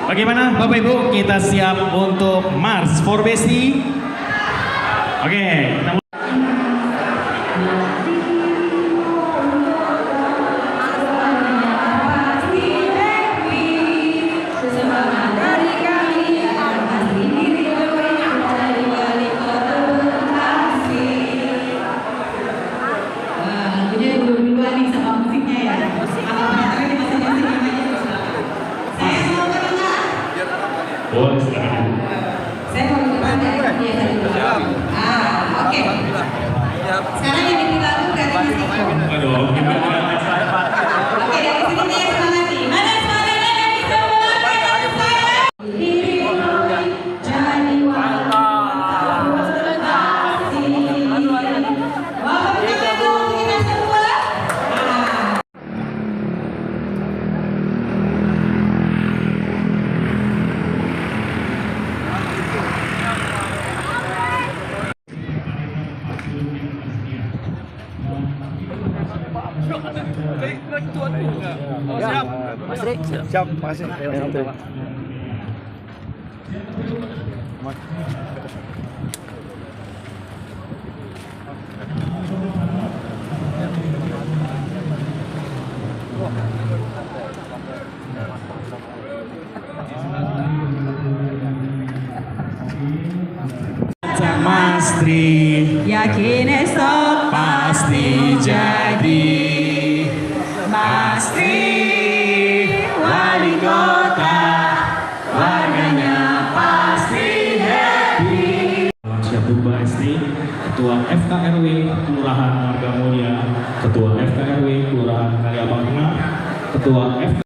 Bagaimana Bapak Ibu, kita siap untuk Mars for Besti? Oke, kita mulai. Boleh, silakan. Saya mau depan ya, dia tadi dulu. Oke. Sekarang yang dilakukan dari Mas Iko. Aduh, gimana? Oke, dari sini saya semangat nih. Mana semangatnya dari semua rekan saya? Jadi wali kasih. Bapak kita dulu kita semua. Siap, Mas Rik. Siap, makasih. Mas Tri Yakin esok pasti jadi Mas Tri wali kota, warganya pasti happy. Syabuba Esti, Ketua FKRW Kelurahan Marga Mulia, Ketua FKRW Kelurahan Kaliabang Tengah, Ketua FK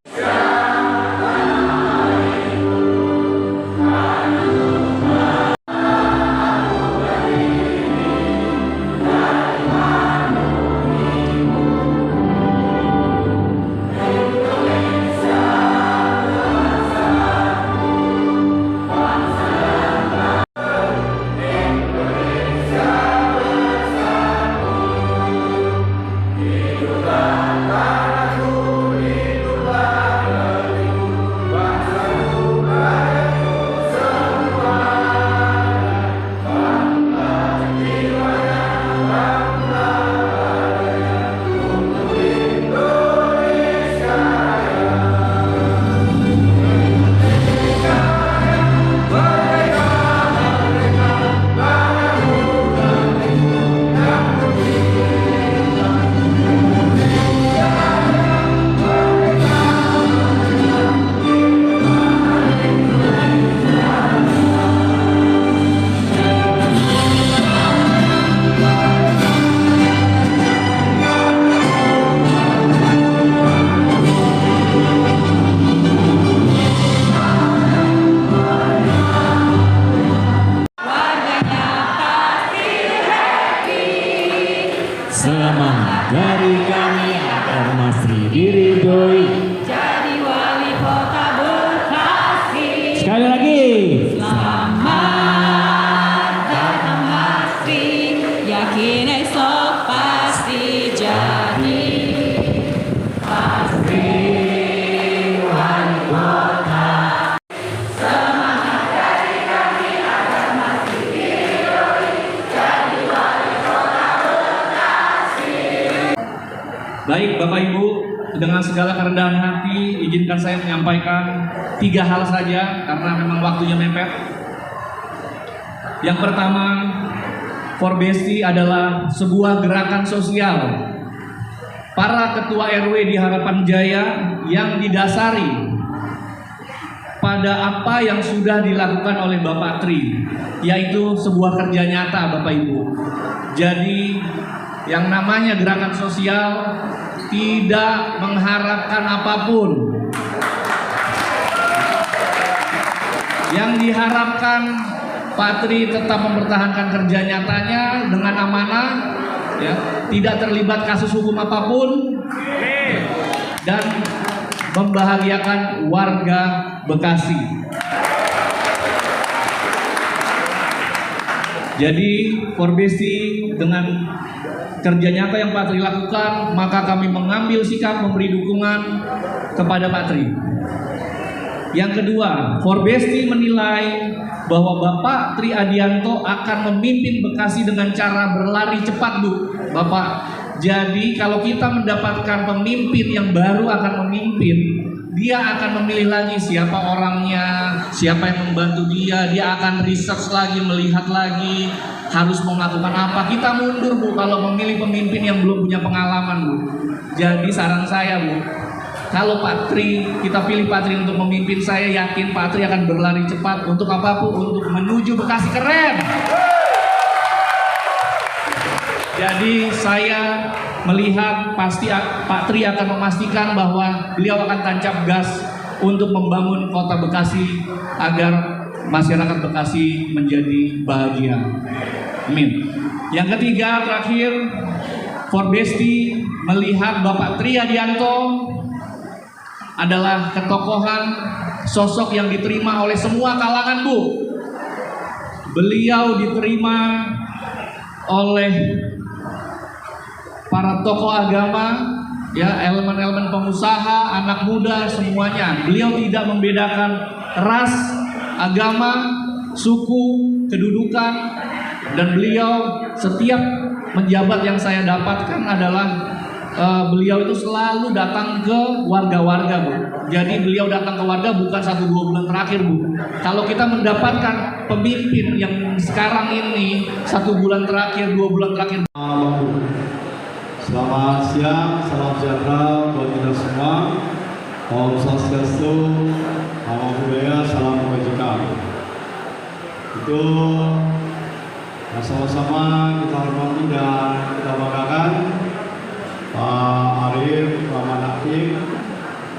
Selamat dari kami agar Mas Tri diridhoi jadi wali kota Bekasi. sekali lagi. Selamat datang Mas Tri, yakin esok pasti jadi Mas Tri wali kota. Semangat dari kami agar Mas Tri diridhoi jadi wali kota Bekasi. Baik Bapak Ibu, dengan segala kerendahan hati, izinkan saya menyampaikan 3 hal saja karena memang waktunya mepet. Yang pertama, For Besti adalah sebuah gerakan sosial para ketua RW di Harapan Jaya yang didasari pada apa yang sudah dilakukan oleh Bapak Tri, yaitu sebuah kerja nyata Bapak Ibu. Jadi yang namanya gerakan sosial tidak mengharapkan apapun. Yang diharapkan Pak Tri tetap mempertahankan kerja nyatanya dengan amanah, ya, tidak terlibat kasus hukum apapun, dan membahagiakan warga Bekasi. Jadi For Besti dengan kerja nyata yang Pak Tri lakukan, maka kami mengambil sikap memberi dukungan kepada Pak Tri. Yang kedua, Forbesti menilai bahwa Bapak Tri Adianto akan memimpin Bekasi dengan cara berlari cepat, Bu. Bapak, jadi kalau kita mendapatkan pemimpin yang baru akan memimpin, dia akan memilih lagi siapa orangnya, siapa yang membantu dia akan research lagi, melihat lagi, harus melakukan apa. Kita mundur, Bu, kalau memilih pemimpin yang belum punya pengalaman, Bu. Jadi saran saya, Bu, kalau Pak Tri, kita pilih Pak Tri untuk memimpin, saya yakin Pak Tri akan berlari cepat untuk apa, Bu? Untuk menuju Bekasi keren. Jadi saya melihat pasti Pak Tri akan memastikan bahwa beliau akan tancap gas untuk membangun kota Bekasi agar masyarakat Bekasi menjadi bahagia. Amin. Yang ketiga, terakhir, Forbesti melihat Bapak Tri Adianto adalah ketokohan, sosok yang diterima oleh semua kalangan, Bu. Beliau diterima oleh para tokoh agama, ya, elemen-elemen pengusaha, anak muda, semuanya. Beliau tidak membedakan ras, agama, suku, kedudukan, dan beliau setiap menjabat yang saya dapatkan adalah beliau itu selalu datang ke warga-warga, Bu. Jadi beliau datang ke warga bukan 1-2 bulan terakhir, Bu. Kalau kita mendapatkan pemimpin yang sekarang ini 1 bulan terakhir, 2 bulan terakhir. Selamat siang, salam sejahtera buat kita semua. Om Swastiastu, Namo Buddhaya, salam kebajikan. Itu sama-sama kita hormati dan kita banggakan Pak Arif Rahman Hakim.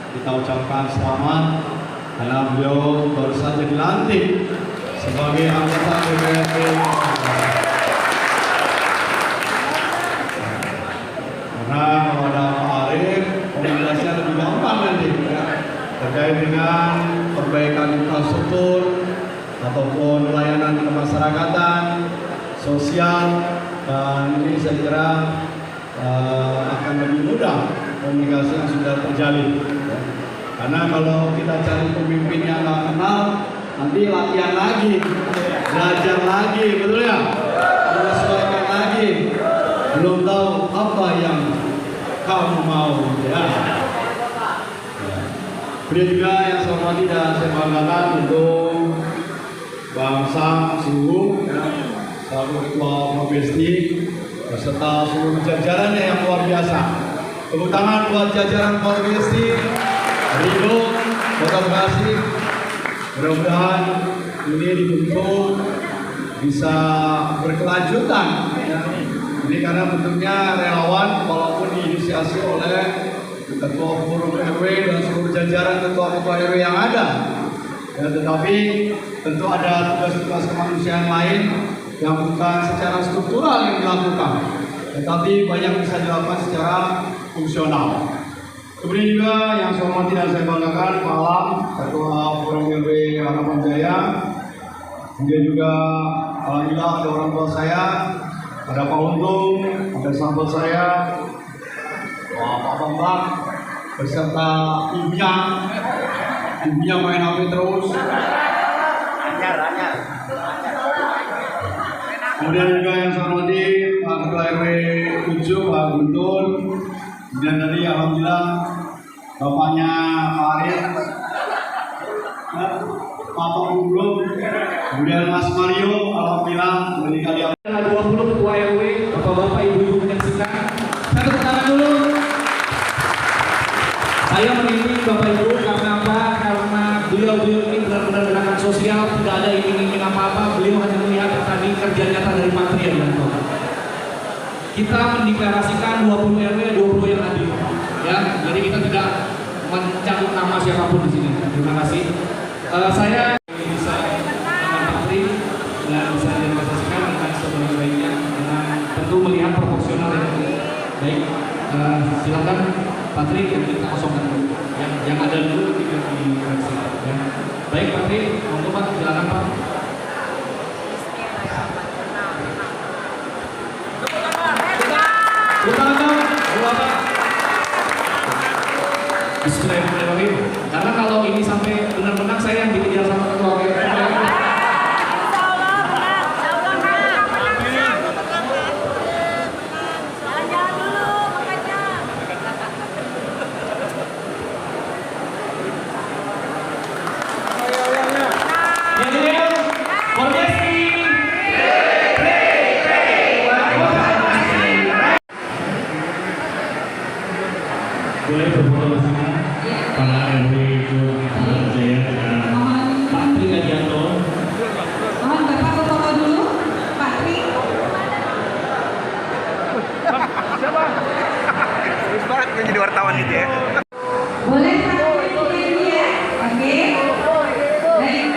Kita ucapkan selamat karena beliau baru saja dilantik sebagai anggota DPRD. Karena kalau ada Pak Arif, komunikasinya lebih gampang nanti ya, terkait dengan perbaikan infrastruktur ataupun layanan kemasyarakatan, sosial, dan ini saya kira akan lebih mudah komunikasi yang sudah terjalin. Karena kalau kita cari pemimpin yang nggak kenal, nanti latihan lagi, belajar lagi, betul ya? Menyesuaikan lagi, belum tahu apa yang kamu mau, ya. Kemudian juga yang saya hormati dan saya banggakan untuk Bang Sam Sungguh, ya, selaku Ketua Forbesti, beserta seluruh jajarannya yang luar biasa. Tepuk tangan buat jajaran Forbesti, Ridho, Kota Bekasi. Mudah-mudahan ini dibentuk bisa berkelanjutan. Ya. Ini karena bentuknya relawan, walaupun diinisiasi oleh Ketua Forum RW dan seluruh jajaran Ketua-Ketua RW yang ada. Ya, tetapi tentu ada tugas-tugas kemanusiaan lain yang bukan secara struktural yang dilakukan, tetapi banyak bisa dilakukan secara fungsional. Kemudian juga yang saya hormati dan saya banggakan Pak Alam, Ketua Forum RW Harapan Jaya. Kemudian juga alhamdulillah ada orang tua saya, ada Pak Untung, ada sahabat saya, Pak Bambang, beserta ibunya main HP terus. Kemudian juga yang saya hormati Pak Ketua RW 7, Pak Guntur. Kemudian tadi alhamdulillah bapaknya Pak Arif, Pak Punggung. Kemudian Mas Mario, alhamdulillah dari kalian. 20 Ketua RW, Bapak-bapak, Ibu-ibu menyaksikan. Saya tepuk tangan dulu. Saya menilai Bapak Ibu karena apa? Karena beliau ini benar-benar gerakan sosial, tidak ada iming-iming apa-apa. Beliau hanya melihat tadi kerja nyata dari Pak Tri Adianto. Kita mendeklarasikan 20 RW, 20 yang hadir. Ya, jadi kita tidak mencabut nama siapapun di sini. Terima kasih. Saya bisa dengan Pak Tri dan bisa direalisasikan dengan sebaik-baiknya dengan tentu melihat proporsional yang baik. Silakan Pak Tri kita kosongkan dulu. Yang ada dulu kita dikoreksi. Ya. Baik Pak Tri, monggo Pak, silakan Pak. Bismillahirrahmanirrahim. Karena kalau ini sampai benar-benar Boleh berfoto bersama para RW Kelurahan Jaya dan Pak Tri Adianto. Mohon Bapak foto dulu, Pak Tri. Siapa? Terus banget jadi wartawan gitu ya. Boleh Pak Tri ya? Oke. Baik.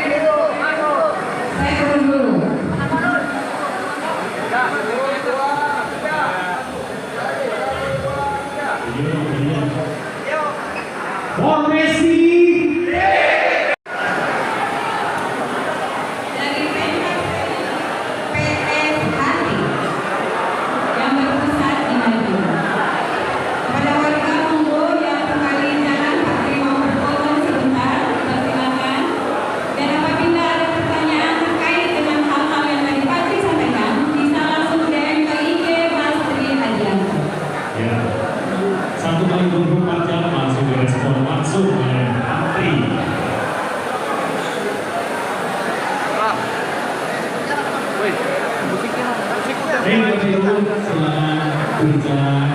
Saya turun dulu. Formasi Dari PS Hati yang berpusat di Madiun. Kepada warga monggo yang kembali jalan Pak Tri mau berfoto sebentar, silakan. Dan apabila ada pertanyaan terkait dengan hal-hal yang tadi Pak Tri sampaikan, bisa langsung DM ke IG Mas Tri Adianto. ya 1x24 jam langsung direspon langsung oleh Pak Tri. Wih, musiknya musik udah Baik, Bapak Ibu, silakan berbicara.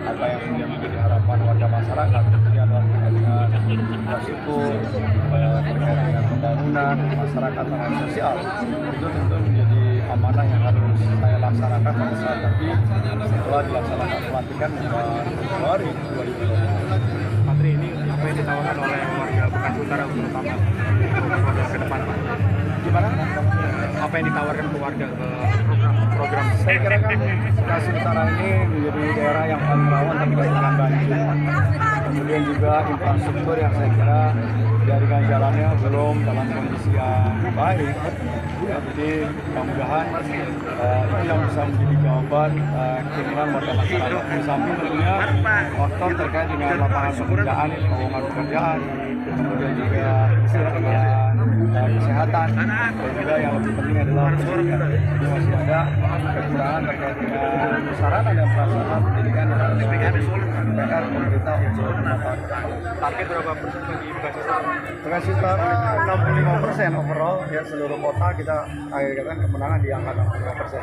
Apa yang menjadi harapan warga masyarakat tentunya adalah terkait dengan infrastruktur, terkait dengan pembangunan masyarakat dan sosial. Itu tentu menjadi amanah yang harus saya laksanakan pada saat nanti setelah dilaksanakan pelantikan Februari 2020. Patri, ini apa yang ditawarkan oleh warga Bekasi Utara untuk program ke depan, Pak? Gimana? Apa yang ditawarkan ke warga ke program? Saya kira kan Bekasi Utara ini menjadi daerah yang paling rawan terkait dengan banjir. Kemudian juga infrastruktur yang saya kira jaringan jalannya belum dalam kondisi yang baik. Ya, jadi mudah-mudahan itu yang bisa menjadi jawaban keinginan warga masyarakat. Di samping tentunya faktor terkait dengan lapangan pekerjaan, lowongan pekerjaan, kemudian juga dengan kesehatan, dan juga yang lebih penting adalah pendidikan. Jadi masih ada kekurangan terkait dengan sarana dan prasarana pendidikan yang harus PR pemerintah untuk menata. Target berapa persen bagi Bekasi Utara? Bekasi Utara 65% overall, ya seluruh kota kita akhirkan kemenangan di angka 65%.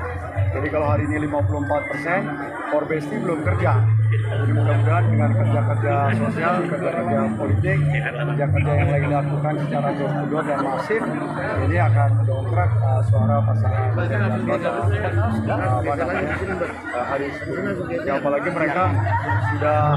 Jadi kalau hari ini 54%, Forbesti belum kerja. Jadi mudah-mudahan dengan kerja-kerja sosial, kerja-kerja politik, kerja-kerja yang lagi dilakukan secara door-to-door dan masif, ini akan mendongkrak suara pasangan hari sebelumnya. Ya, apalagi mereka sudah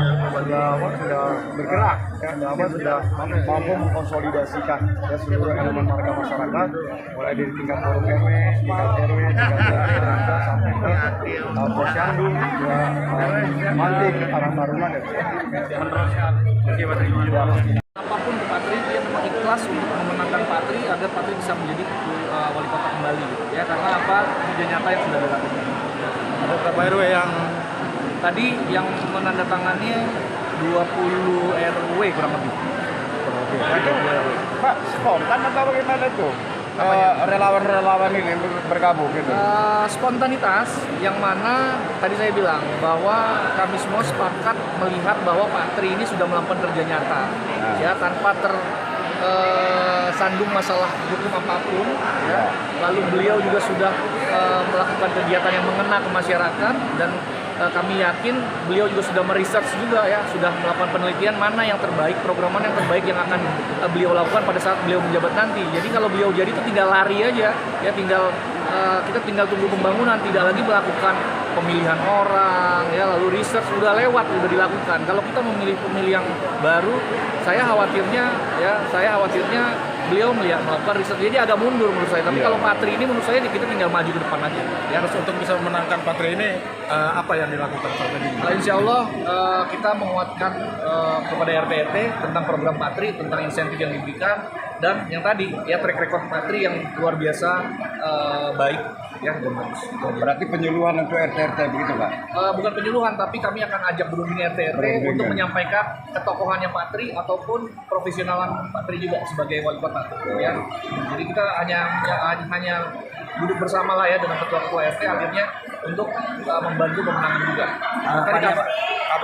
bergerak, ya, sudah mampu mengkonsolidasikan ya seluruh elemen warga masyarakat, mulai dari tingkat forum RW, tingkat RW, tingkat RT, sampai ke posyandu, juga mantik, arah taruna dan sebagainya. Apapun ke Patri, dia memang ikhlas untuk memenangkan Patri agar Patri bisa menjadi wali kota kembali, ya karena apa kerja nyata yang sudah dilakukan. Ada berapa RW yang Tadi yang menandatangani 20 RW kurang lebih. Pak, spontan atau bagaimana tuh? Relawan-relawan ini bergabung gitu. Spontanitas yang mana tadi saya bilang bahwa kami semua sepakat melihat bahwa Pak Tri ini sudah melakukan kerja nyata, ya tanpa tersandung masalah hukum apapun, ya. Lalu beliau juga sudah melakukan kegiatan yang mengena ke masyarakat dan kami yakin beliau juga sudah meresearch juga ya, sudah melakukan penelitian mana yang terbaik, program mana yang terbaik yang akan beliau lakukan pada saat beliau menjabat nanti. Jadi kalau beliau jadi itu tinggal lari aja, ya kita tinggal tunggu pembangunan, tidak lagi melakukan pemilihan orang, ya lalu research sudah lewat, sudah dilakukan. Kalau kita memilih pemilih yang baru, saya khawatirnya beliau melakukan riset, jadi agak mundur menurut saya. Tapi Iya. kalau Patri ini menurut saya kita tinggal maju ke depan aja. Ya, Terus untuk bisa memenangkan Patri ini apa yang dilakukan saat ini? Insya Allah kita menguatkan kepada RT tentang program Patri, tentang insentif yang diberikan, dan yang tadi ya track record Patri yang luar biasa baik ya, dan bagus. Berarti penyuluhan untuk RT-RT begitu Pak? Bukan penyuluhan, tapi kami akan ajak berunding RT Berunding, untuk ya. menyampaikan ketokohannya Patri ataupun profesionalan Patri juga sebagai wali kota. Ya. Jadi kita hanya duduk bersama lah ya dengan ketua-ketua RT akhirnya untuk membantu pemenangan juga. Tadi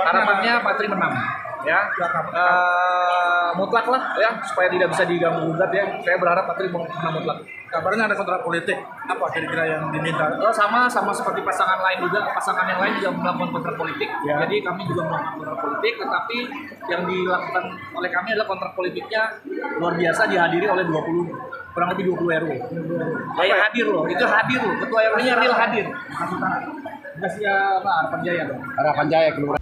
harapannya Patri menang. Ya, mutlak lah ya supaya tidak bisa diganggu gugat ya. Saya berharap Patri menang mutlak. Kabarnya ada kontrak politik. Apa kira-kira yang diminta? Sama seperti pasangan lain juga, pasangan yang lain juga melakukan kontrak politik. Ya. Jadi kami juga melakukan kontrak politik, tetapi yang dilakukan oleh kami adalah kontrak politiknya luar biasa, dihadiri oleh kurang lebih 20 RW. Kayak hadir loh, itu hadir loh. Ketua RW-nya real hadir. Kasih Harapan Jaya dong. Harapan Jaya keluar.